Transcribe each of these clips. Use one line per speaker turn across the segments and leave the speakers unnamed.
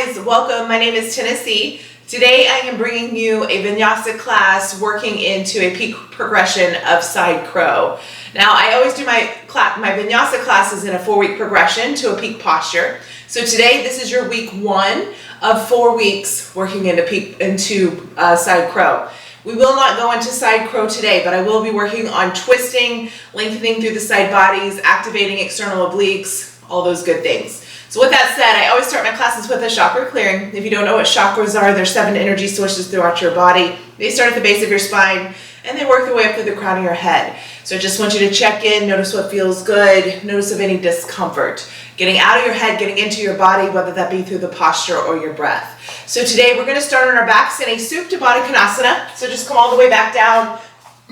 guys, welcome. My name is Tennessee. Today I am bringing you a vinyasa class working into a peak progression of side crow. Now I always do my vinyasa classes in a 4-week progression to a peak posture. So today this is your week 1 of 4 weeks working into side crow. We will not go into side crow today, but I will be working on twisting, lengthening through the side bodies, activating external obliques, all those good things. So with that said, I always start my classes with a chakra clearing. If you don't know what chakras are, there's 7 energy sources throughout your body. They start at the base of your spine and they work their way up through the crown of your head. So I just want you to check in, notice what feels good, notice of any discomfort. Getting out of your head, getting into your body, whether that be through the posture or your breath. So today we're going to start on our backs in a Supta Baddha Konasana. So just come all the way back down,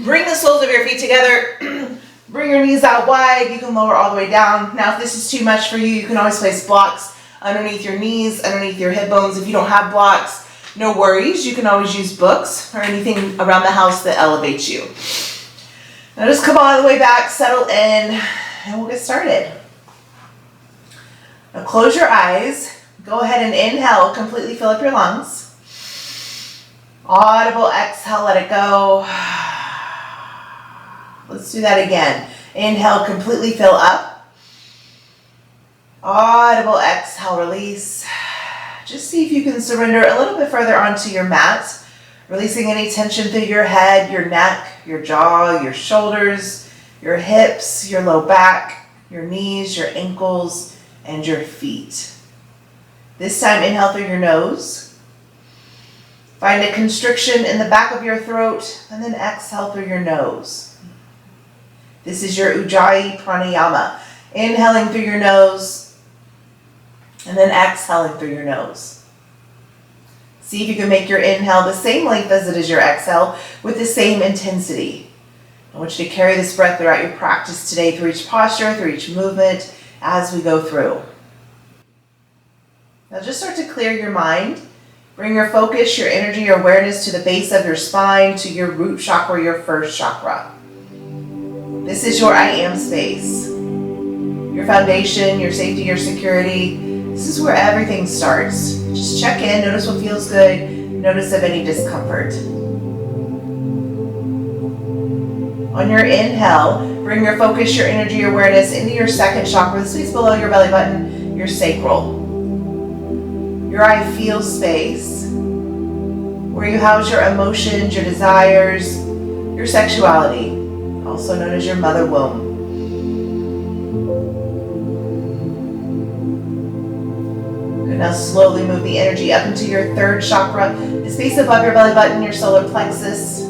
bring the soles of your feet together, bring your knees out wide, you can lower all the way down. Now if this is too much for you, you can always place blocks underneath your knees, underneath your hip bones. If you don't have blocks, no worries. You can always use books or anything around the house that elevates you. Now just come all the way back, settle in, and we'll get started. Now close your eyes. Go ahead and inhale, completely fill up your lungs. Audible exhale, let it go. Let's do that again. Inhale, completely fill up. Audible exhale, release. Just see if you can surrender a little bit further onto your mat, releasing any tension through your head, your neck, your jaw, your shoulders, your hips, your low back, your knees, your ankles, and your feet. This time, inhale through your nose. Find a constriction in the back of your throat, and then exhale through your nose. This is your Ujjayi pranayama. Inhaling through your nose, and then exhaling through your nose. See if you can make your inhale the same length as it is your exhale, with the same intensity. I want you to carry this breath throughout your practice today, through each posture, through each movement, as we go through. Now just start to clear your mind. Bring your focus, your energy, your awareness to the base of your spine, to your root chakra, your first chakra. This is your I am space. Your foundation, your safety, your security. This is where everything starts. Just check in, notice what feels good, notice of any discomfort. On your inhale, bring your focus, your energy, your awareness into your second chakra, the space below your belly button, your sacral. Your I feel space, where you house your emotions, your desires, your sexuality, also known as your mother womb. And now slowly move the energy up into your third chakra, the space above your belly button, your solar plexus,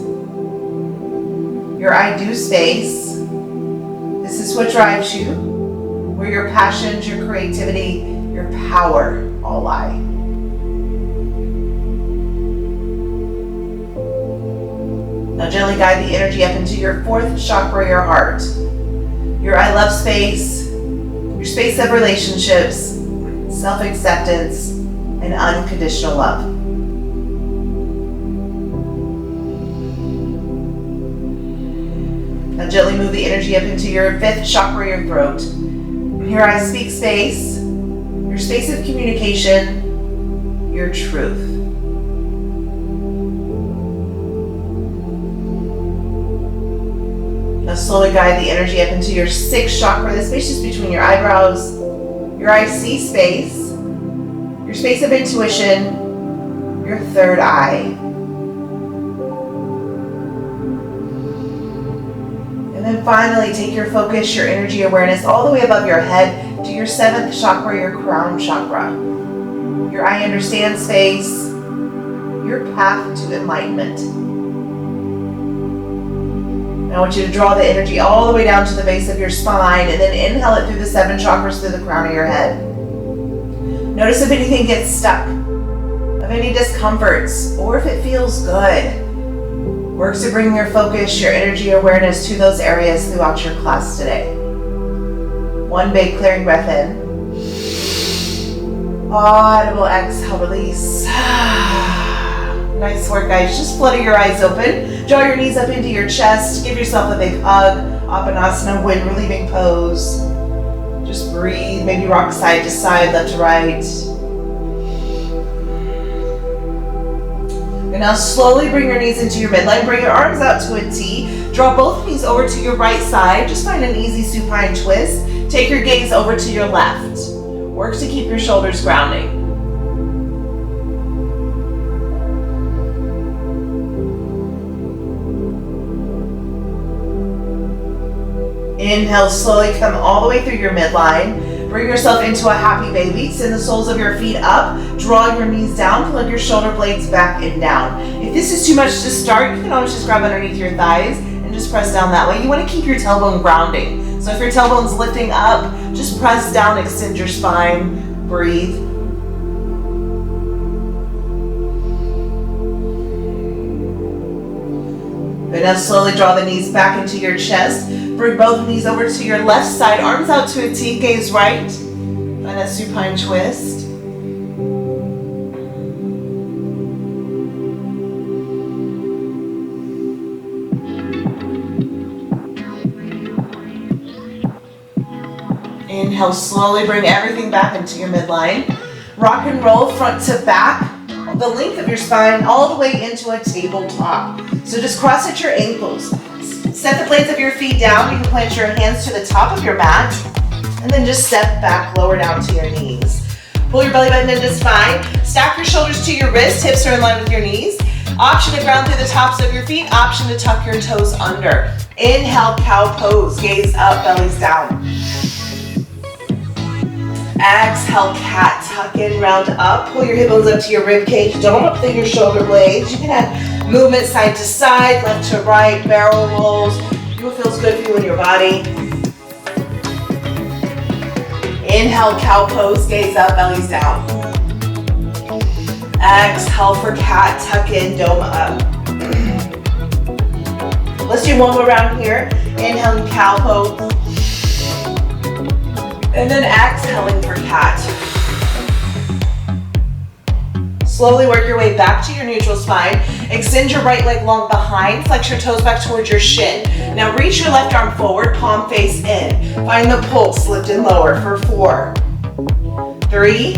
your I do space. This is what drives you, where your passions, your creativity, your power all lie. Now gently guide the energy up into your fourth chakra, your heart. Your I love space, your space of relationships, self-acceptance, and unconditional love. Now gently move the energy up into your fifth chakra, your throat. Your I speak space, your space of communication, your truth. Now slowly guide the energy up into your sixth chakra, the space just between your eyebrows, your I see space, your space of intuition, your third eye. And then finally take your focus, your energy, awareness all the way above your head to your seventh chakra, your crown chakra. Your I understand space, your path to enlightenment. I want you to draw the energy all the way down to the base of your spine and then inhale it through the 7 chakras through the crown of your head. Notice if anything gets stuck, of any discomforts, or if it feels good. Work to bring your focus, your energy, awareness to those areas throughout your class today. One big clearing breath in. Audible exhale, release. Nice work, guys. Just flutter your eyes open. Draw your knees up into your chest. Give yourself a big hug. Apanasana, wind relieving pose. Just breathe. Maybe rock side to side, left to right. And now slowly bring your knees into your midline. Bring your arms out to a T. Draw both knees over to your right side. Just find an easy supine twist. Take your gaze over to your left. Work to keep your shoulders grounding. Inhale, slowly come all the way through your midline. Bring yourself into a happy baby. Send the soles of your feet up. Draw your knees down. Plug your shoulder blades back and down. If this is too much to start, you can always just grab underneath your thighs and just press down that way. You want to keep your tailbone grounding. So if your tailbone's lifting up, just press down, extend your spine, breathe. And now slowly draw the knees back into your chest. Bring both knees over to your left side, arms out to a T, gaze right. Find that supine twist. Inhale, slowly bring everything back into your midline. Rock and roll front to back, the length of your spine all the way into a tabletop. So just cross at your ankles. Set the blades of your feet down. You can plant your hands to the top of your mat. And then just step back, lower down to your knees. Pull your belly button into spine. Stack your shoulders to your wrists. Hips are in line with your knees. Option to ground through the tops of your feet. Option to tuck your toes under. Inhale, cow pose. Gaze up, bellies down. Exhale, cat, tuck in, round up. Pull your hip bones up to your rib cage. Don't up through your shoulder blades. You can have movement side to side, left to right, barrel rolls. Do what feels good for you in your body. Inhale, cow pose, gaze up, bellies down. Exhale for cat, tuck in, dome up. Let's do one more round here. Inhaling, cow pose. And then exhaling for cat. Slowly work your way back to your neutral spine. Extend your right leg long behind. Flex your toes back towards your shin. Now reach your left arm forward, palm face in. Find the pulse, lift and lower for 4, 3,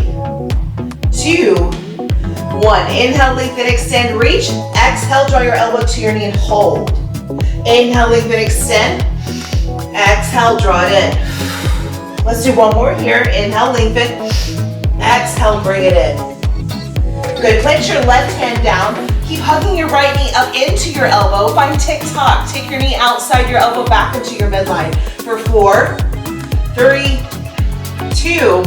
2, 1. Inhale, lengthen, extend, reach. Exhale, draw your elbow to your knee and hold. Inhale, lengthen, extend. Exhale, draw it in. Let's do one more here. Inhale, lengthen. Exhale, bring it in. Good. Plant your left hand down. Keep hugging your right knee up into your elbow. Find tick-tock. Take your knee outside your elbow back into your midline for 4, 3, 2,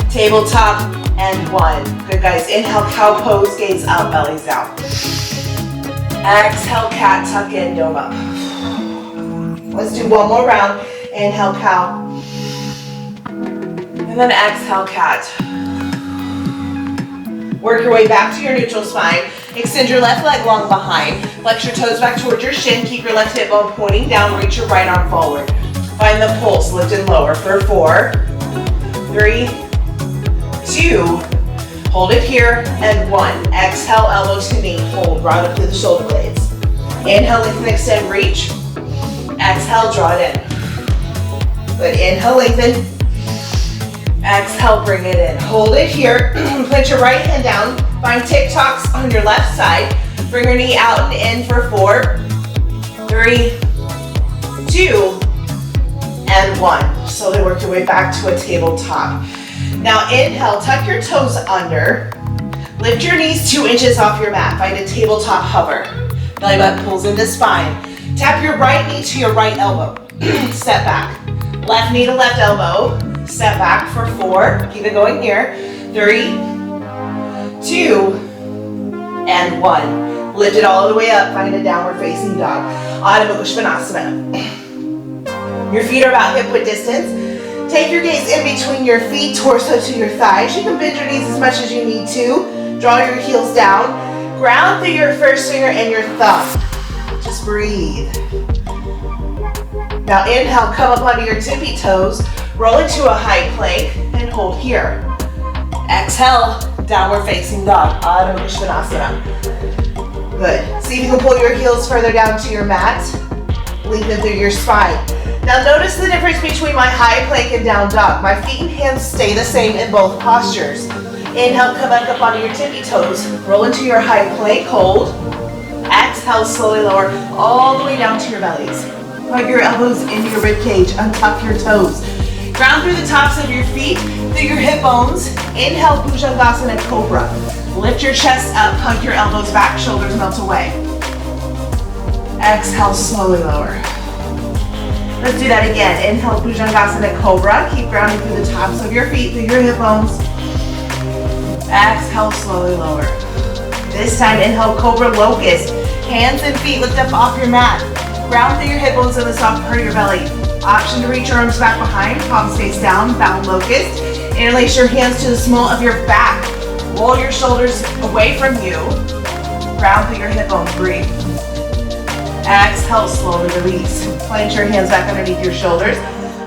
tabletop, and 1. Good, guys. Inhale, cow pose, gaze up, bellies down. Exhale, cat, tuck in, dome up. Let's do one more round. Inhale, cow. And then exhale, cat. Work your way back to your neutral spine. Extend your left leg long behind. Flex your toes back towards your shin. Keep your left hip bone pointing down. Reach your right arm forward. Find the pulse, lift and lower for 4, 3, 2, hold it here, and 1. Exhale, elbow to knee. Hold, round up through the shoulder blades. Inhale, lengthen, extend, reach. Exhale, draw it in. Good, inhale, lengthen. Exhale, bring it in. Hold it here. Plant your right hand down. Find tick-tocks on your left side. Bring your knee out and in for 4, 3, 2, and 1. Slowly work your way back to a tabletop. Now inhale, tuck your toes under. Lift your knees 2 inches off your mat. Find a tabletop hover. Belly button pulls into spine. Tap your right knee to your right elbow. Step back. Left knee to left elbow. Step back for 4. Keep it going here. 3, 2, and 1. Lift it all the way up. Find a downward facing dog. Adho Mukha Svanasana. Your feet are about hip width distance. Take your gaze in between your feet, torso to your thighs. You can bend your knees as much as you need to. Draw your heels down. Ground through your first finger and your thumb. Just breathe. Now inhale, come up onto your tippy toes. Roll into a high plank and hold here. Exhale, downward facing dog, Adho Mukha Svanasana. Good. See if you can pull your heels further down to your mat. Lengthen through your spine. Now notice the difference between my high plank and down dog. My feet and hands stay the same in both postures. Inhale, come back up onto your tippy toes. Roll into your high plank, hold. Exhale, slowly lower all the way down to your bellies. Hug your elbows into your rib cage, untuck your toes. Ground through the tops of your feet, through your hip bones. Inhale, Bhujangasana Cobra. Lift your chest up, hug your elbows back, shoulders melt away. Exhale, slowly lower. Let's do that again. Inhale, Bhujangasana Cobra. Keep grounding through the tops of your feet, through your hip bones. Exhale, slowly lower. This time, inhale, Cobra Locust. Hands and feet lift up off your mat. Ground through your hip bones and the soft part of your belly. Option to reach your arms back behind, palms face down, bound locust. Interlace your hands to the small of your back. Roll your shoulders away from you. Ground through your hip bones, breathe. Exhale, slowly release. Plant your hands back underneath your shoulders.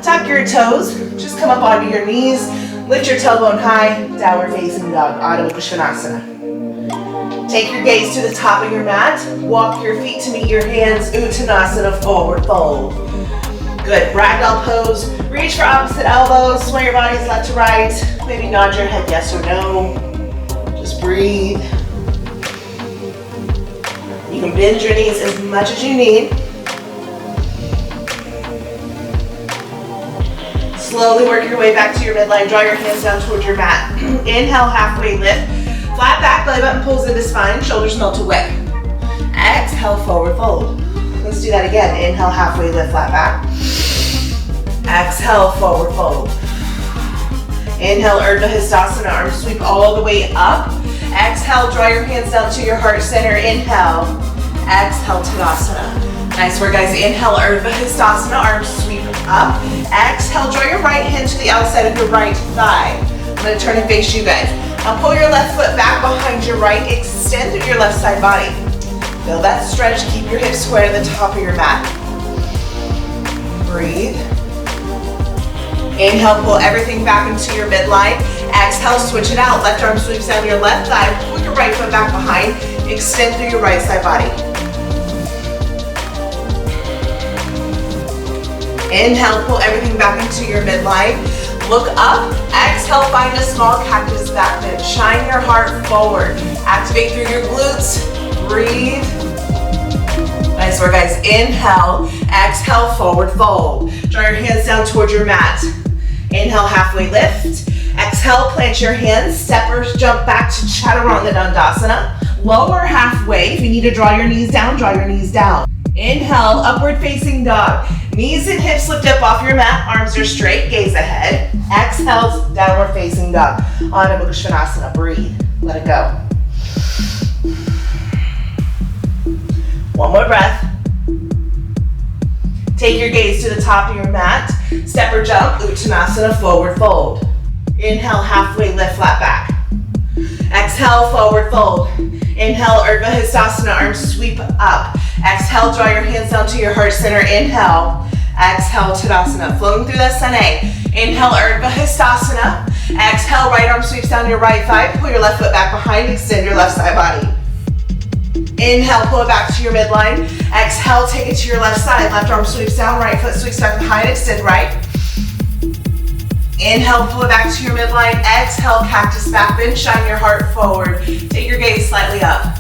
Tuck your toes, just come up onto your knees. Lift your tailbone high, downward facing dog, Adho Mukha Svanasana. Take your gaze to the top of your mat. Walk your feet to meet your hands, Uttanasana, forward fold. Good, ragdoll pose. Reach for opposite elbows, sway your bodies left to right. Maybe nod your head yes or no. Just breathe. You can bend your knees as much as you need. Slowly work your way back to your midline. Draw your hands down towards your mat. Inhale, halfway lift. Flat back, belly button pulls into spine, shoulders melt away. Exhale, forward fold. Let's do that again. Inhale, halfway lift, flat back. Exhale, forward fold. Inhale, Urdhva Hastasana, arms sweep all the way up. Exhale, draw your hands down to your heart center. Inhale, exhale, Tadasana. Nice work, guys. Inhale, Urdhva Hastasana, arms sweep up. Exhale, draw your right hand to the outside of your right thigh. I'm going to turn and face you guys. Now pull your left foot back behind your right, extend through your left side body. Feel that stretch, keep your hips square to the top of your mat. Breathe. Inhale, pull everything back into your midline. Exhale, switch it out. Left arm sweeps down your left thigh, pull your right foot back behind, extend through your right side body. Inhale, pull everything back into your midline. Look up, exhale, find a small cactus back bend. Shine your heart forward. Activate through your glutes. Breathe. Nice work, guys. Inhale, exhale, forward fold. Draw your hands down towards your mat. Inhale, halfway lift. Exhale, plant your hands. Step or jump back to Chaturanga Dandasana. Lower halfway. If you need to draw your knees down, draw your knees down. Inhale, upward facing dog. Knees and hips lift up off your mat, arms are straight, gaze ahead. Exhale, downward facing dog. Adho Mukha Svanasana, breathe, let it go. One more breath. Take your gaze to the top of your mat. Step or jump, Uttanasana, forward fold. Inhale, halfway lift, flat back. Exhale, forward fold. Inhale, Urdhva Hastasana, arms sweep up. Exhale, draw your hands down to your heart center. Inhale, exhale, Tadasana. Flowing through the Sane. Inhale, Urdhva Hastasana. Exhale, right arm sweeps down your right thigh. Pull your left foot back behind, extend your left side body. Inhale, pull it back to your midline. Exhale, take it to your left side. Left arm sweeps down, right foot sweeps back behind, extend right. Inhale, pull it back to your midline. Exhale, cactus back bend, shine your heart forward. Take your gaze slightly up.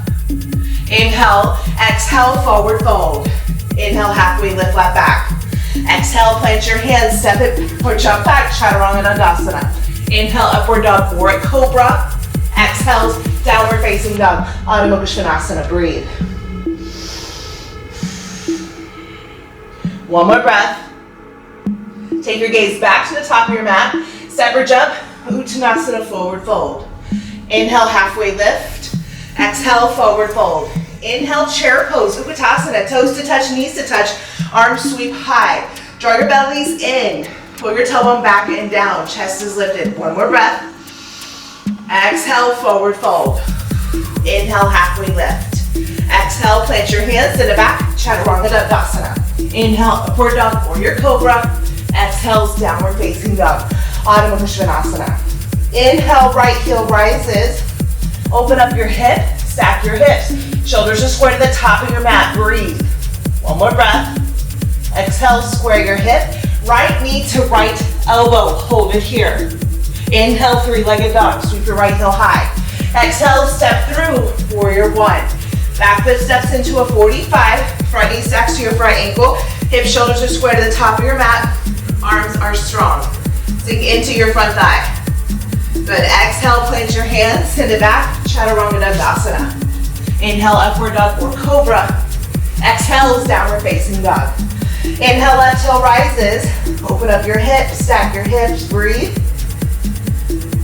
Inhale, exhale, forward fold. Inhale, halfway lift, flat back. Exhale, plant your hands, step it or jump back, Chaturanga Dandasana. Inhale, upward dog, forward cobra. Exhale, downward facing dog, Adho Mukha Svanasana, breathe. One more breath. Take your gaze back to the top of your mat. Step or jump, Uttanasana, forward fold. Inhale, halfway lift. Exhale, forward fold. Inhale, chair pose, Uttanasana, toes to touch, knees to touch, arms sweep high. Draw your bellies in. Pull your tailbone back and down, chest is lifted. One more breath. Exhale, forward fold. Inhale, halfway lift. Exhale, plant your hands in the back, Chaturanga Dandasana. Inhale, upward dog, warrior cobra. Exhale, downward facing dog, Adho Mukha Svanasana. Inhale, right heel rises. Open up your hip, stack your hips. Shoulders are square to the top of your mat, breathe. One more breath. Exhale, square your hip. Right knee to right elbow, hold it here. Inhale, three-legged dog. Sweep your right heel high. Exhale, step through, warrior one. Back foot steps into a 45. Front knee stacks to your front ankle. Hips, shoulders are square to the top of your mat. Arms are strong. Sink into your front thigh. Good. Exhale, plant your hands, send it back. Chaturanga Dandasana. Inhale, upward dog or cobra. Exhale is downward facing dog. Inhale, left heel rises. Open up your hips, stack your hips, breathe.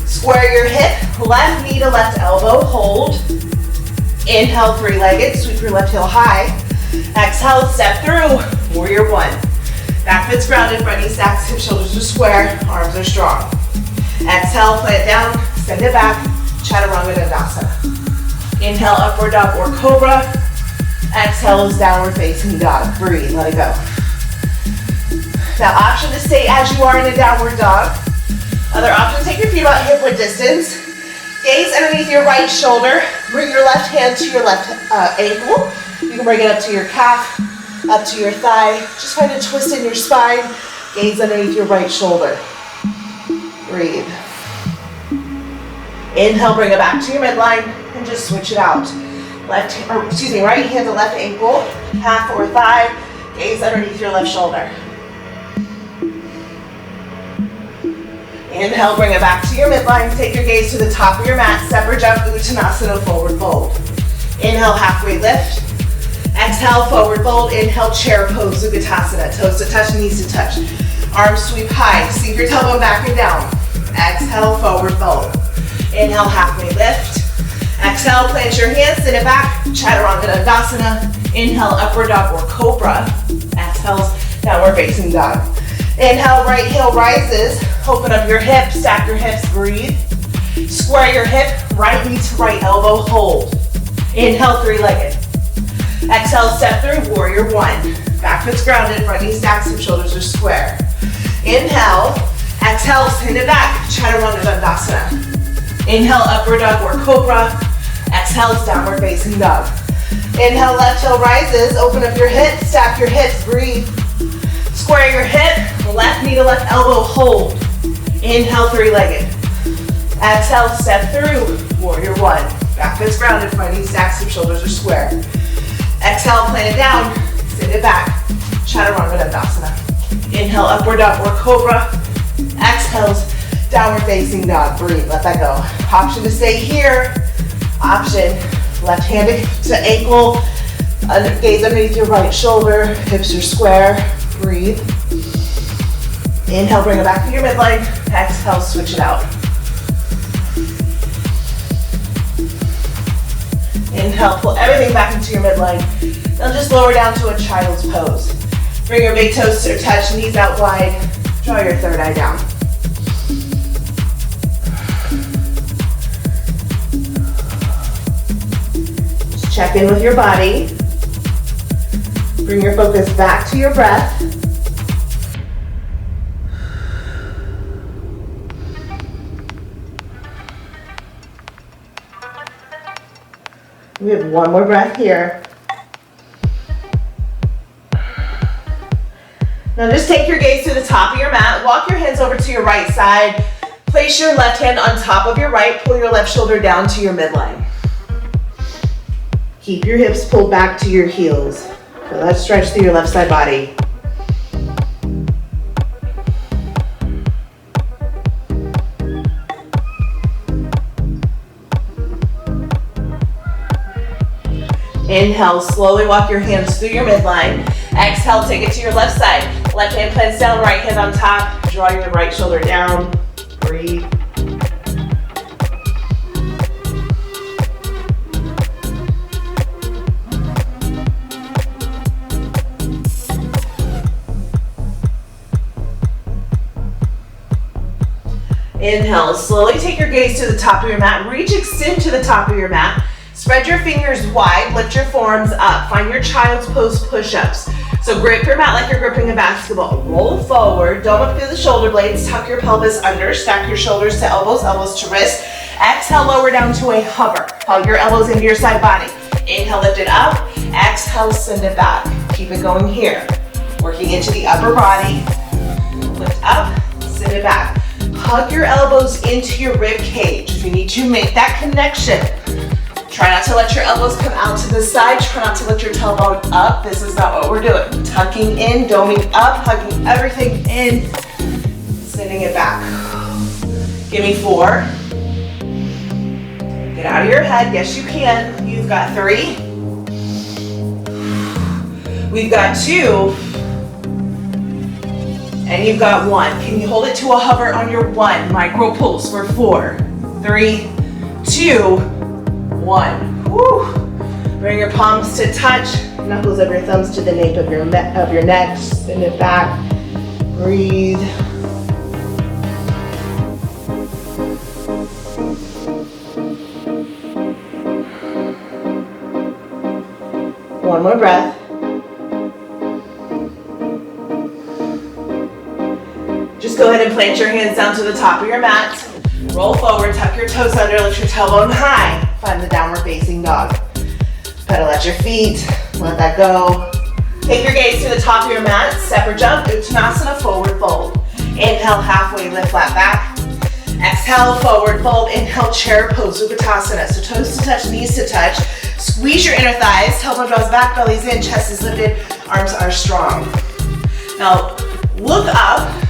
Square your hip, left knee to left elbow, hold. Inhale, three-legged, sweep your left heel high. Exhale, step through, warrior one. Back foot's grounded, front knee stacks, hip shoulders are square, arms are strong. Exhale, plant down, send it back, Chaturanga Dandasana. Inhale, upward dog or cobra. Exhale is downward facing dog. Breathe, let it go. Now, option to stay as you are in a downward dog. Other option, take your feet about hip width distance. Gaze underneath your right shoulder. Bring your left hand to your left ankle. You can bring it up to your calf, up to your thigh. Just find a twist in your spine. Gaze underneath your right shoulder. Breathe. Inhale, bring it back to your midline and just switch it out. Right hand to left ankle, calf or thigh. Gaze underneath your left shoulder. Inhale, bring it back to your midline. Take your gaze to the top of your mat. Step or jump, Uttanasana, forward fold. Inhale, halfway lift. Exhale, forward fold. Inhale, chair pose, Uttanasana. Toes to touch, knees to touch. Arms sweep high. Sink your tailbone back and down. Exhale, forward fold. Inhale, halfway lift. Exhale, plant your hands, send it back. Chaturanga Dandasana. Inhale, upward dog or cobra. Exhale, downward facing dog. Inhale, right heel rises. Open up your hips, stack your hips, breathe. Square your hip, right knee to right elbow, hold. Inhale, three-legged. Exhale, step through, warrior one. Back foot's grounded, front knee stacks, hip shoulders are square. Inhale, exhale, send it back, Chaturanga Dandasana. Inhale, upward dog or cobra. Exhale, downward facing dog. Inhale, left heel rises. Open up your hips, stack your hips, breathe. Square your hip, left knee to left elbow, hold. Inhale, three-legged. Exhale, step through, warrior one. Back foot's grounded, front knee stacks, hip shoulders are square. Exhale, plant it down, send it back, Chaturanga Dandasana. Inhale, upward dog or cobra. Exhales, downward facing dog. Breathe, let that go. Option to stay here. Option, left hand to ankle. Gaze underneath your right shoulder. Hips are square. Breathe. Inhale, bring it back to your midline. Exhale, switch it out. Inhale, pull everything back into your midline. Now just lower down to a child's pose. Bring your big toes to touch, knees out wide. Draw your third eye down. Just check in with your body. Bring your focus back to your breath. We have one more breath here. Now just take your gaze to the top of your mat. Walk your hands over to your right side. Place your left hand on top of your right. Pull your left shoulder down to your midline. Keep your hips pulled back to your heels. Feel that stretch through your left side body. Inhale, slowly walk your hands through your midline. Exhale, take it to your left side. Left hand plants down, right hand on top. Draw your right shoulder down. Breathe. Inhale, slowly take your gaze to the top of your mat. Reach, extend to the top of your mat. Spread your fingers wide, lift your forearms up. Find your child's pose push-ups. So grip your mat like you're gripping a basketball. Roll forward, dome up through the shoulder blades, tuck your pelvis under, stack your shoulders to elbows, elbows to wrists. Exhale, lower down to a hover. Hug your elbows into your side body. Inhale, lift it up. Exhale, send it back. Keep it going here. Working into the upper body. Lift up, send it back. hug your elbows into your rib cage. If you need to, make that connection. Try not to let your elbows come out to the side. Try not to let your tailbone up. This is not what we're doing. Tucking in, doming up, hugging everything in, sending it back. Give me 4. Get out of your head. Yes, you can. You've got 3. We've got 2. And you've got 1. Can you hold it to a hover on your 1? Micro pulse for 4, 3, 2, 1. Woo. Bring your palms to touch. Knuckles of your thumbs to the nape of your neck. Send it back. Breathe. One more breath. Just go ahead and plant your hands down to the top of your mat. Roll forward, tuck your toes under, lift your tailbone high. Find the downward facing dog. Pedal at your feet, let that go. Take your gaze to the top of your mat, step or jump, Uttanasana, forward fold. Inhale, halfway lift, flat back. Exhale, forward fold. Inhale, chair pose, Uttanasana. So toes to touch, knees to touch. Squeeze your inner thighs, tailbone draws back, belly's in, chest is lifted, arms are strong. Now, look up.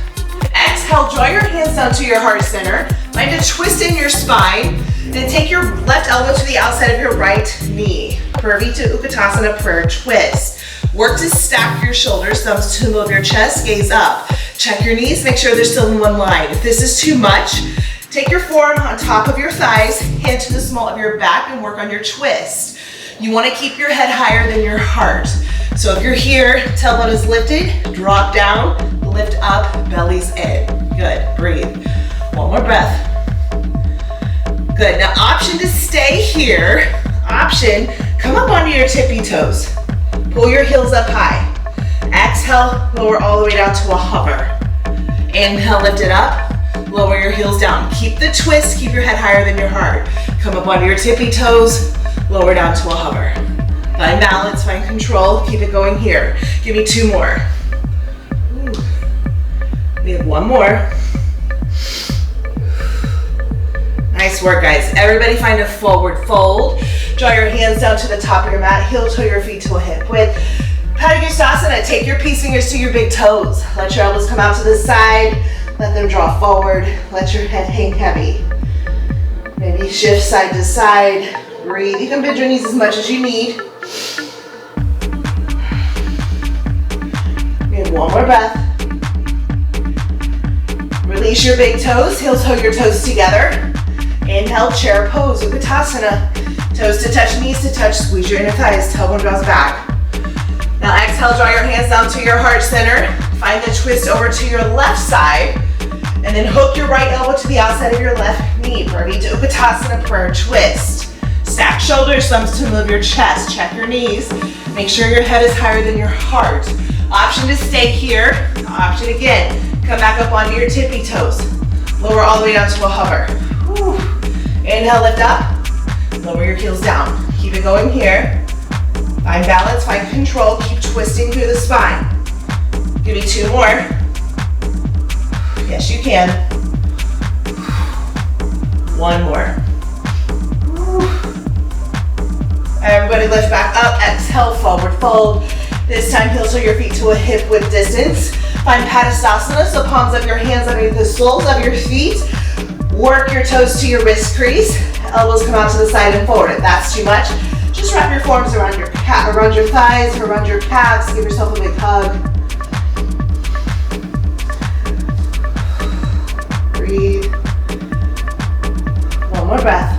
Exhale, draw your hands down to your heart center. Find a twist in your spine. Then take your left elbow to the outside of your right knee. Purvita Uttanasana, prayer twist. Work to stack your shoulders, thumbs to the middle of your chest, gaze up. Check your knees, make sure they're still in one line. If this is too much, take your forearm on top of your thighs, hand to the small of your back, and work on your twist. You want to keep your head higher than your heart. So if you're here, tailbone is lifted, drop down, lift up, belly's in. Good, breathe. One more breath. Good, now option to stay here. Option, come up onto your tippy toes. Pull your heels up high. Exhale, lower all the way down to a hover. Inhale, lift it up. Lower your heels down. Keep the twist, keep your head higher than your heart. Come up onto your tippy toes, lower down to a hover. Find balance, find control, keep it going here. Give me 2 more. We have 1 more. Nice work, guys. Everybody find a forward fold. Draw your hands down to the top of your mat. Heel toe your feet to a hip width. Padagustasana, take your peace fingers to your big toes. Let your elbows come out to the side. Let them draw forward. Let your head hang heavy. Maybe shift side to side. Breathe. You can bend your knees as much as you need. We have 1 more breath. Release your big toes. Heel toe your toes together. Inhale, chair pose, Uttanasana. Toes to touch, knees to touch. Squeeze your inner thighs. Tailbone draws back. Now exhale, draw your hands down to your heart center. Find the twist over to your left side. And then hook your right elbow to the outside of your left knee. Purvita Uttanasana, prayer twist. Stack shoulders, thumbs to the middle of your chest. Check your knees. Make sure your head is higher than your heart. Option to stay here. Option again. Come back up onto your tippy toes. Lower all the way down to a hover. Whew. Inhale, lift up. Lower your heels down. Keep it going here. Find balance, find control. Keep twisting through the spine. Give me 2 more. Yes, you can. 1 more. Everybody lift back up. Exhale, forward fold. This time, heel toe your feet to a hip width distance. Find Padasana, so palms of your hands underneath the soles of your feet. Work your toes to your wrist crease. Elbows come out to the side and forward. If that's too much, just wrap your forearms around your thighs, around your calves. Give yourself a big hug. Breathe. 1 more breath.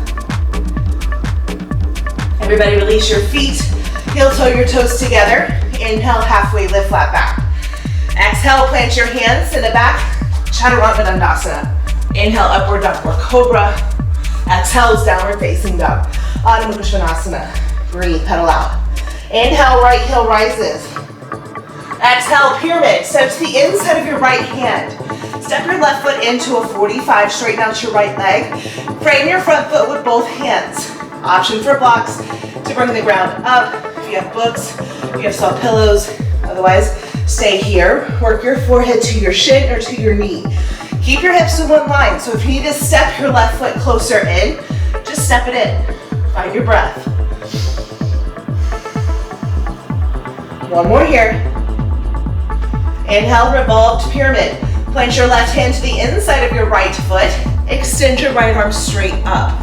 Everybody release your feet. Heel toe your toes together. Inhale, halfway lift, flat back. Exhale, plant your hands in the back. Chaturanga Dandasana. Inhale, upward downward cobra. Exhale is downward facing dog. Adho Mukha Svanasana. Breathe, pedal out. Inhale, right heel rises. Exhale, pyramid. Step to the inside of your right hand. Step your left foot into a 45. Straighten out your right leg. Frame your front foot with both hands. Option for blocks to bring the ground up. If you have books, if you have soft pillows, otherwise stay here. Work your forehead to your shin or to your knee. Keep your hips in one line. So if you need to step your left foot closer in, just step it in. Find your breath. One more here. Inhale, revolve to pyramid. Plant your left hand to the inside of your right foot. Extend your right arm straight up.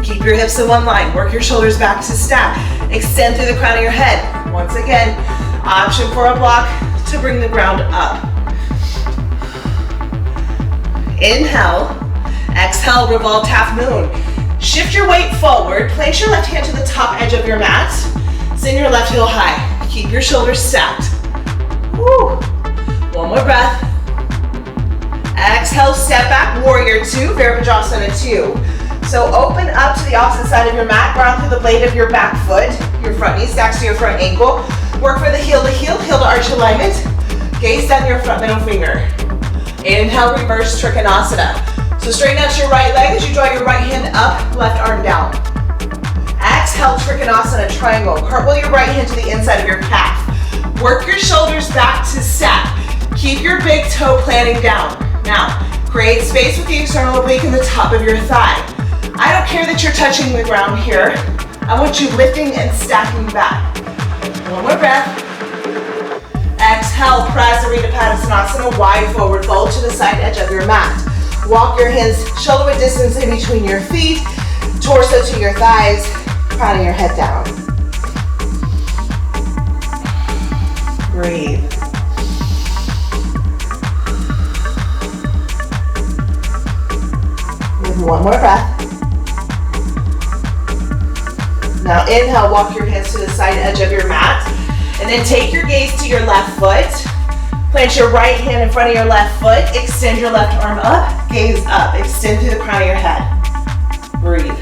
Keep your hips in one line. Work your shoulders back to stack. Extend through the crown of your head. Once again, option for a block to bring the ground up. Inhale. Exhale, revolve half moon. Shift your weight forward. Place your left hand to the top edge of your mat. Send your left heel high. Keep your shoulders stacked. Woo. One more breath. Exhale, step back, warrior two, Virabhadrasana 2. So open up to the opposite side of your mat, ground through the blade of your back foot. Your front knee stacks to your front ankle. Work for the heel to arch alignment. Gaze down your front middle finger. Inhale, reverse Trikonasana. So straighten out your right leg as you draw your right hand up, left arm down. Exhale, Trikonasana triangle. Cartwheel your right hand to the inside of your calf. Work your shoulders back to stack. Keep your big toe planting down. Now, create space with the external oblique in the top of your thigh. I don't care that you're touching the ground here. I want you lifting and stacking back. One more breath. Exhale, Prasarita Padasana, wide forward fold to the side edge of your mat. Walk your hands shoulder width distance in between your feet, torso to your thighs, crown of your head down. Breathe. One more breath. Now inhale, walk your hands to the side edge of your mat. And then take your gaze to your left foot. Plant your right hand in front of your left foot. Extend your left arm up. Gaze up. Extend through the crown of your head. Breathe.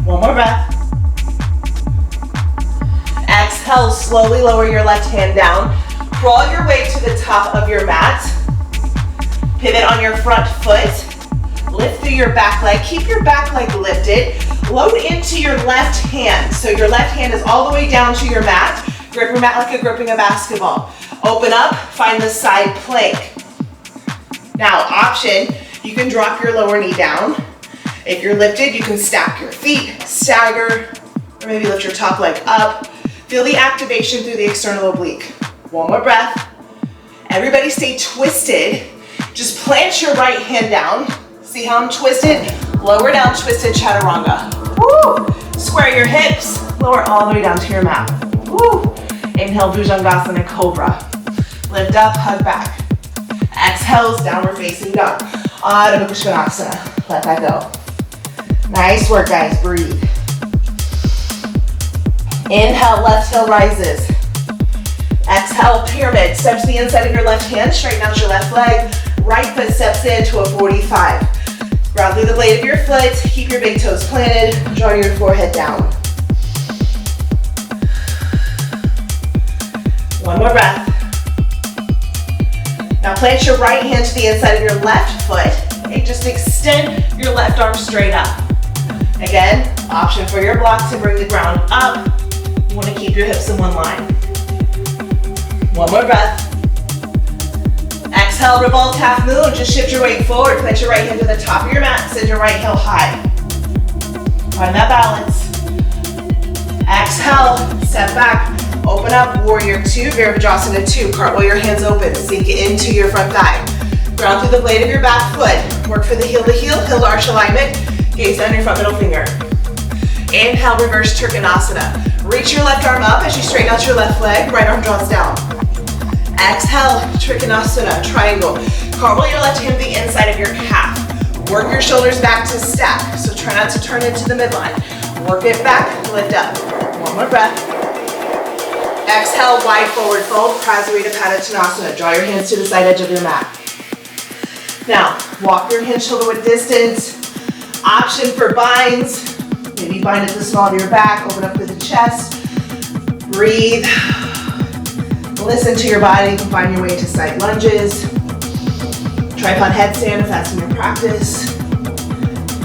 One more breath. Exhale, slowly lower your left hand down. Crawl your way to the top of your mat. Pivot on your front foot. Lift through your back leg. Keep your back leg lifted. Load into your left hand. So your left hand is all the way down to your mat. Grip your mat like you're gripping a basketball. Open up, find the side plank. Now, option, you can drop your lower knee down. If you're lifted, you can stack your feet, stagger, or maybe lift your top leg up. Feel the activation through the external oblique. One more breath. Everybody stay twisted. Just plant your right hand down. See how I'm twisted? Lower down, twisted chaturanga. Woo! Square your hips. Lower all the way down to your mat. Woo! Inhale, Bhujangasana, Cobra. Lift up, hug back. Exhales, downward facing dog. Adho Mukha Svanasana. Let that go. Nice work, guys. Breathe. Inhale, left heel rises. Exhale, pyramid. Step to the inside of your left hand. Straighten out your left leg. Right foot steps into a 45. Ground through the blade of your foot. Keep your big toes planted. Draw your forehead down. One more breath. Now plant your right hand to the inside of your left foot. Okay, just extend your left arm straight up. Again, option for your block to bring the ground up. You want to keep your hips in one line. One more breath. Exhale, revolve half moon. Just shift your weight forward. Plant your right hand to the top of your mat. Send your right heel high. Find that balance. Exhale, step back. Open up, warrior two, Virabhadrasana 2. Cartwheel your hands open. Sink into your front thigh. Ground through the blade of your back foot. Work for the heel to arch alignment. Gaze down your front middle finger. Inhale, reverse Trikonasana. Reach your left arm up as you straighten out your left leg. Right arm draws down. Exhale, Trikonasana, triangle. Cartwheel your left hand to the inside of your calf. Work your shoulders back to stack. So try not to turn into the midline. Work it back, lift up. One more breath. Exhale, wide forward fold, Prasarita Padasana. Draw your hands to the side edge of your mat. Now, walk your hands shoulder width distance. Option for binds. Maybe bind at the small of your back, open up through the chest. Breathe. Listen to your body. You can find your way to side lunges. Tripod headstand if that's in your practice.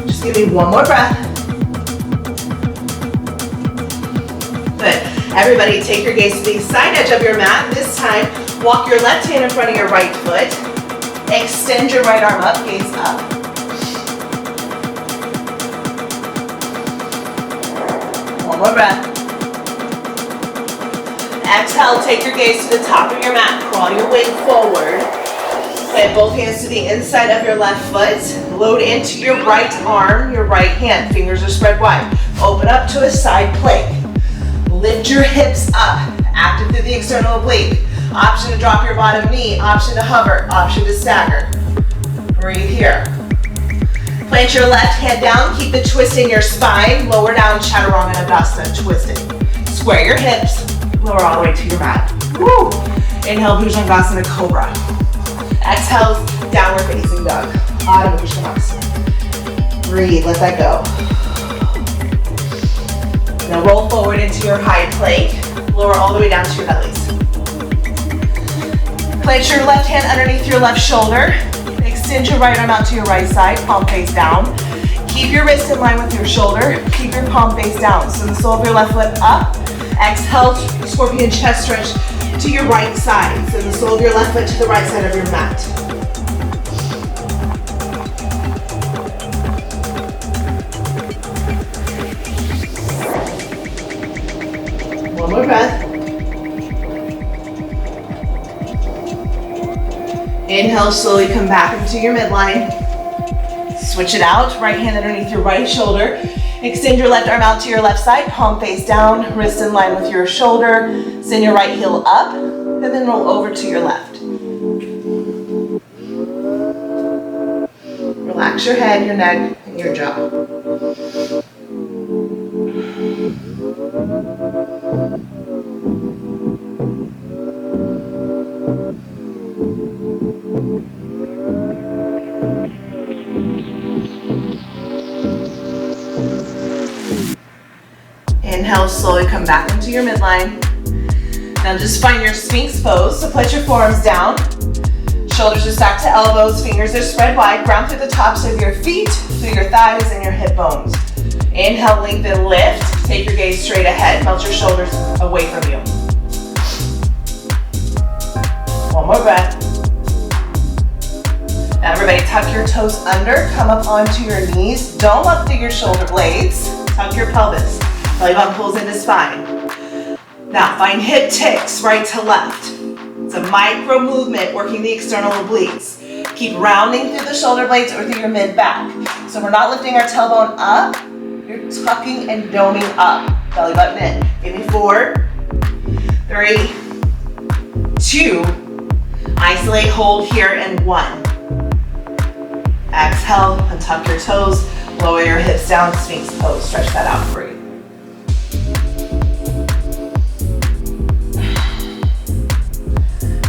Just give me one more breath. Good. Everybody take your gaze to the side edge of your mat. This time, Walk your left hand in front of your right foot. Extend your right arm up, gaze up. One more breath. Exhale, take your gaze to the top of your mat. Crawl your weight forward. Plant both hands to the inside of your left foot. Load into your right arm, your right hand. Fingers are spread wide. Open up to a side plank. Lift your hips up. Active through the external oblique. Option to drop your bottom knee. Option to hover. Option to stagger. Breathe here. Plant your left hand down. Keep the twist in your spine. Lower down, Chaturanga twisting. Square your hips. Lower all the way to your mat. Woo. Inhale, Bhujangasana Cobra. Exhale, downward facing dog. Adho Mukha. Breathe, let that go. Now roll forward into your high plank. Lower all the way down to your bellies. Place your left hand underneath your left shoulder. Extend your right arm out to your right side, palm face down. Keep your wrist in line with your shoulder. Keep your palm face down. So the sole of your left foot up. Exhale, scorpion chest stretch to your right side. So the sole of your left foot to the right side of your mat. One more breath. Inhale, slowly come back into your midline. Switch it out, right hand underneath your right shoulder. Extend your left arm out to your left side, palm face down, wrist in line with your shoulder. Send your right heel up, and then roll over to your left. Relax your head, your neck, and your jaw. Inhale, slowly come back into your midline. Now just find your Sphinx pose. So put your forearms down. Shoulders are stacked to elbows. Fingers are spread wide. Ground through the tops of your feet, through your thighs and your hip bones. Inhale, lengthen, lift. Take your gaze straight ahead. Melt your shoulders away from you. One more breath. Now everybody tuck your toes under. Come up onto your knees. Dome up through your shoulder blades. Tuck your pelvis. Belly button pulls into spine. Now find hip ticks, right to left. It's a micro movement working the external obliques. Keep rounding through the shoulder blades or through your mid back. So we're not lifting our tailbone up, you're tucking and doming up. Belly button in. Give me 4, 3, 2. Isolate, hold here, and 1. Exhale, untuck your toes, lower your hips down, Sphinx pose. Stretch that out for you.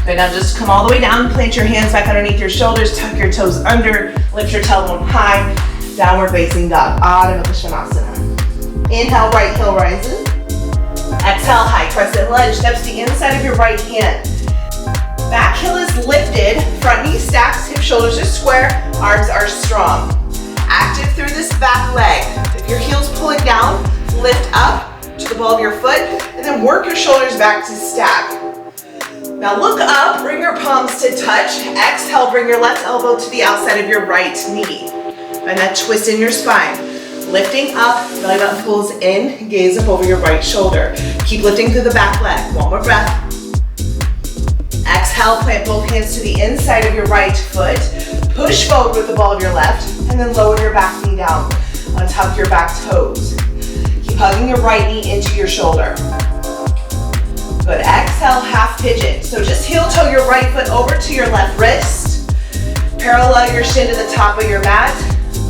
Good, now just come all the way down, plant your hands back underneath your shoulders, tuck your toes under, lift your tailbone high, downward facing dog, Adho Mukha. Inhale, right heel rises. Exhale, high crescent lunge, steps the inside of your right hand. Back heel is lifted, front knee stacks, hip shoulders are square, arms are strong. Active through this back leg. If your heel's pulling down, lift up to the ball of your foot, and then work your shoulders back to stack. Now look up, bring your palms to touch. Exhale, bring your left elbow to the outside of your right knee. Find that twist in your spine. Lifting up, belly button pulls in, gaze up over your right shoulder. Keep lifting through the back leg. One more breath. Exhale, plant both hands to the inside of your right foot. Push forward with the ball of your left, and then lower your back knee down. Untuck your back toes. Keep hugging your right knee into your shoulder. Good, exhale, half pigeon. So just heel toe your right foot over to your left wrist. Parallel your shin to the top of your mat.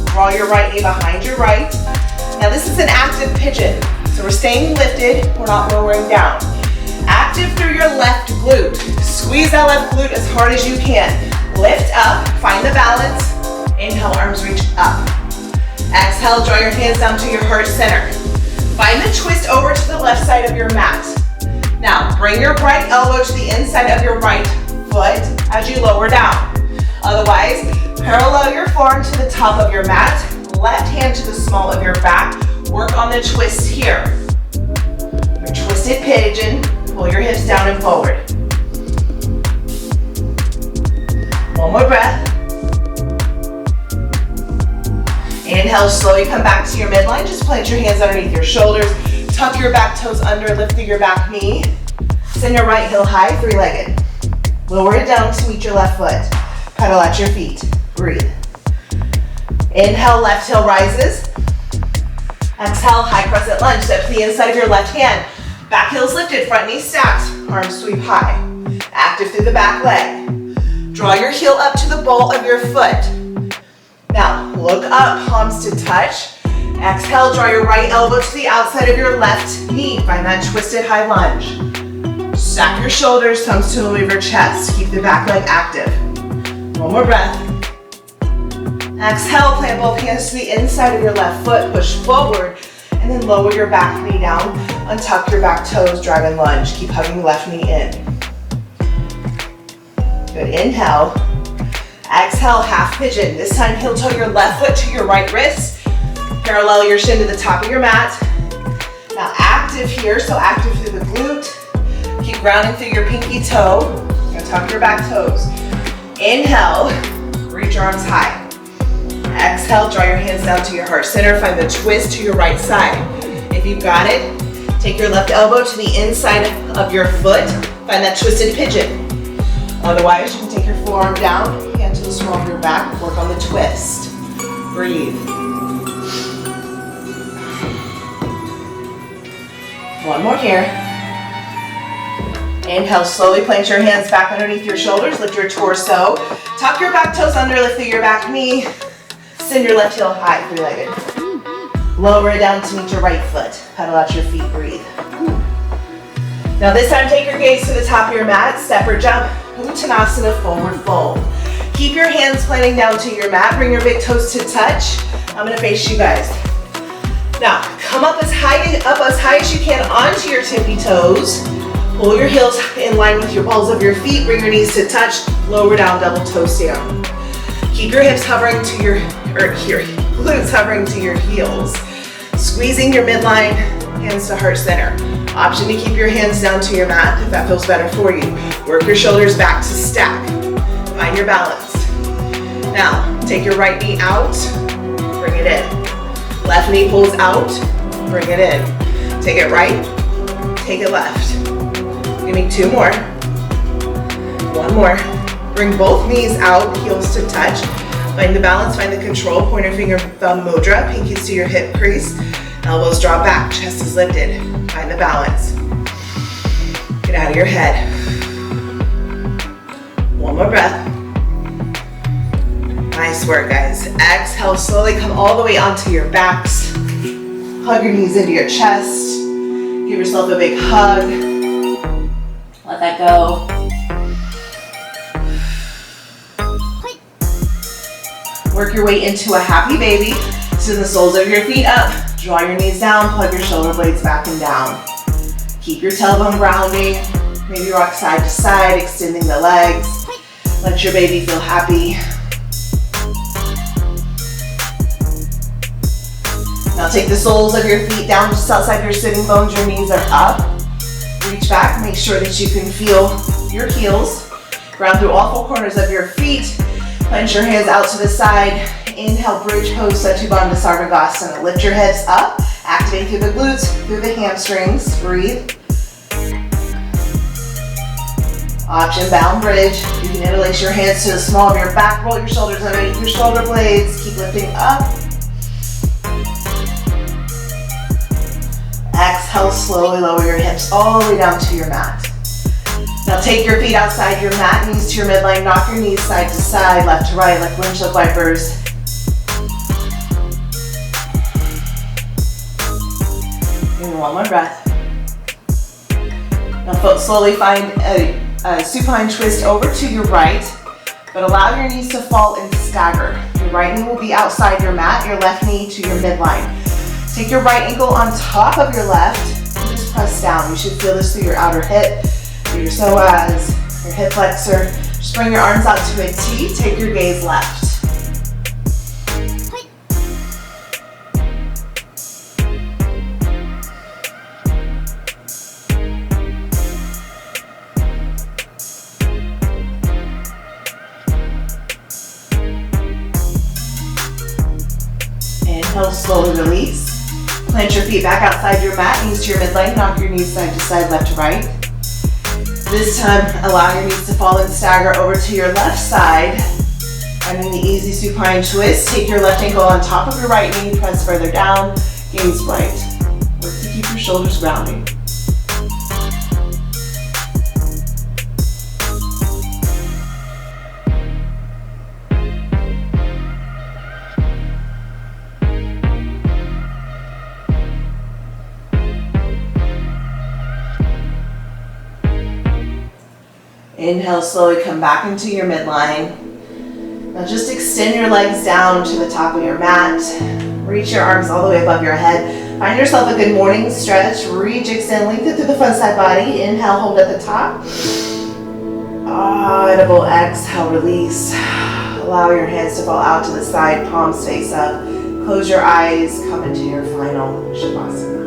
Draw your right knee behind your right. Now this is an active pigeon. So we're staying lifted, we're not lowering down. Active through your left glute. Squeeze that left glute as hard as you can. Lift up, find the balance. Inhale, arms reach up. Exhale, draw your hands down to your heart center. Find the twist over to the left side of your mat. Now, bring your right elbow to the inside of your right foot as you lower down. Otherwise, parallel your forearm to the top of your mat, left hand to the small of your back. Work on the twist here. Your twisted pigeon, pull your hips down and forward. One more breath. Inhale, slowly come back to your midline. Just plant your hands underneath your shoulders. Tuck your back toes under, lift through your back knee. Send your right heel high, three-legged. Lower it down to meet your left foot. Pedal at your feet. Breathe. Inhale, left heel rises. Exhale, high crescent lunge. Step to the inside of your left hand. Back heel's lifted, front knee stacked. Arms sweep high. Active through the back leg. Draw your heel up to the ball of your foot. Now, look up, palms to touch. Exhale, draw your right elbow to the outside of your left knee. Find that twisted high lunge. Stack your shoulders, thumbs to the middle of your chest. Keep the back leg active. One more breath. Exhale, plant both hands to the inside of your left foot. Push forward, and then lower your back knee down. Untuck your back toes, drive and lunge. Keep hugging the left knee in. Good, inhale. Exhale, half pigeon. This time, heel toe your left foot to your right wrist. Parallel your shin to the top of your mat. Now active here, so active through the glute. Keep grounding through your pinky toe. Now tuck your back toes. Inhale, reach your arms high. Exhale, draw your hands down to your heart center. Find the twist to your right side. If you've got it, take your left elbow to the inside of your foot. Find that twisted pigeon. Otherwise, you can take your forearm down, hand to the small of your back, work on the twist. Breathe. One more here. Inhale, slowly plant your hands back underneath your shoulders, lift your torso. Tuck your back toes under, lift through your back knee. Send your left heel high, three-legged. Lower it down to meet your right foot. Pedal out your feet, breathe. Now this time, take your gaze to the top of your mat, step or jump, Uttanasana, forward fold. Keep your hands planting down to your mat, bring your big toes to touch. I'm gonna face you guys. Now, come up as high as you can onto your tippy toes. Pull your heels in line with your balls of your feet, bring your knees to touch, lower down, double toes down. Keep your hips hovering to your glutes hovering to your heels. Squeezing your midline, hands to heart center. Option to keep your hands down to your mat if that feels better for you. Work your shoulders back to stack. Find your balance. Now, take your right knee out, bring it in. Left knee pulls out, bring it in. Take it right, take it left. Give me two more. One more. Bring both knees out, heels to touch. Find the balance, find the control. Pointer finger, thumb mudra, pinkies to your hip crease. Elbows drop back, chest is lifted. Find the balance. Get out of your head. One more breath. Nice work, guys. Exhale, slowly come all the way onto your backs. Hug your knees into your chest. Give yourself a big hug. Let that go. Work your way into a happy baby. Send the soles of your feet up. Draw your knees down, plug your shoulder blades back and down. Keep your tailbone grounding. Maybe rock side to side, extending the legs. Let your baby feel happy. Now take the soles of your feet down just outside your sitting bones. Your knees are up. Reach back, make sure that you can feel your heels. Ground through all four corners of your feet. Plunge your hands out to the side. Inhale, bridge pose, Satyabandha Sarvangasana. Lift your hips up. Activate through the glutes, through the hamstrings. Breathe. Option bound bridge. You can interlace your hands to the small of your back. Roll your shoulders underneath your shoulder blades. Keep lifting up. Exhale, slowly lower your hips all the way down to your mat. Now take your feet outside your mat, knees to your midline, knock your knees side to side, left to right, like windshield wipers. And one more breath. Now folks, slowly find a supine twist over to your right, but allow your knees to fall and stagger. Your right knee will be outside your mat, your left knee to your midline. Take your right ankle on top of your left and just press down. You should feel this through your outer hip, through your psoas, your hip flexor. Just bring your arms out to a T. Take your gaze left. Inhale, slowly release. Plant your feet back outside your mat, knees to your midline, knock your knees side to side, left to right. This time, allow your knees to fall and stagger over to your left side. Finding the easy supine twist. Take your left ankle on top of your right knee, press further down, gaze right. Work to keep your shoulders grounding. Inhale, slowly come back into your midline. Now just extend your legs down to the top of your mat. Reach your arms all the way above your head. Find yourself a good morning stretch. Reach, extend, lengthen through the front side body. Inhale, hold at the top. Audible exhale, release. Allow your hands to fall out to the side, palms face up. Close your eyes, come into your final Shavasana.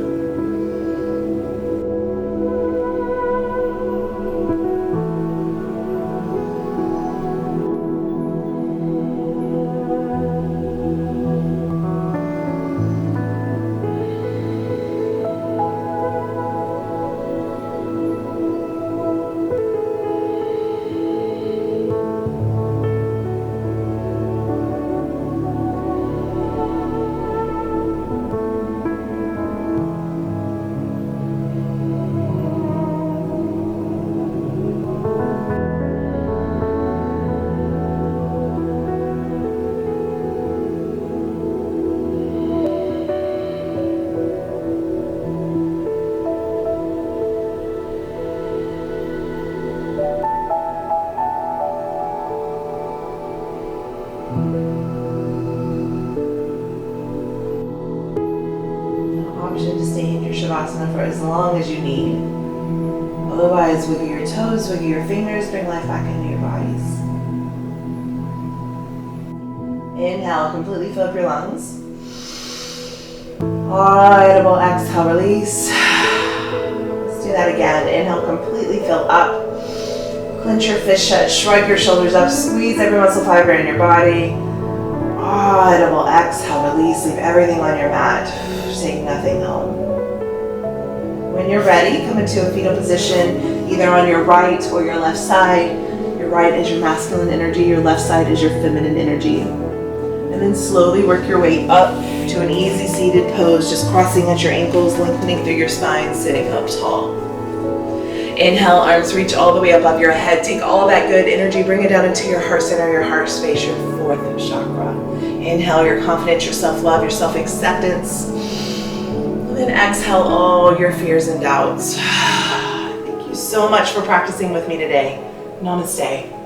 To stay in your Shavasana for as long as you need. Otherwise, wiggle your toes, wiggle your fingers, bring life back into your bodies. Inhale, completely fill up your lungs. Audible exhale, release. Let's do that again. Inhale, completely fill up. Clench your fist shut, shrug your shoulders up, squeeze every muscle fiber in your body. Audible exhale, release, leave everything on your mat. Take nothing home. When you're ready, come into a fetal position, either on your right or your left side. Your right is your masculine energy, your left side is your feminine energy. And then slowly work your way up to an easy seated pose, just crossing at your ankles, lengthening through your spine, sitting up tall. Inhale, arms reach all the way above your head. Take all that good energy, bring it down into your heart center, your heart space, your fourth chakra. Inhale your confidence, your self-love, your self-acceptance. And then exhale all your fears and doubts. Thank you so much for practicing with me today. Namaste.